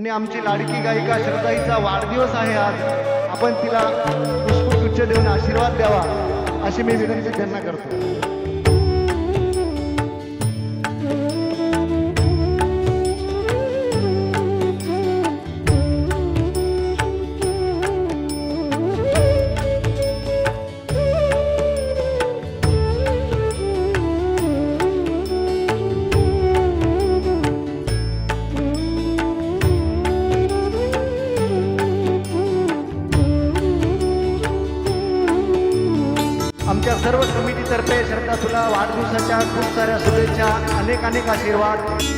आणि आमची लाडकी गायिका श्रद्धाईचा वाढदिवस आहे आज. आपण तिला पुष्पगुच्छ देऊन आशीर्वाद द्यावा अशी मी विनंती त्यांना करतो. आमच्या सर्व समितीतर्फे श्रद्धा तुला वाढदिवसाच्या खूप साऱ्या शुभेच्छा, अनेक आशीर्वाद.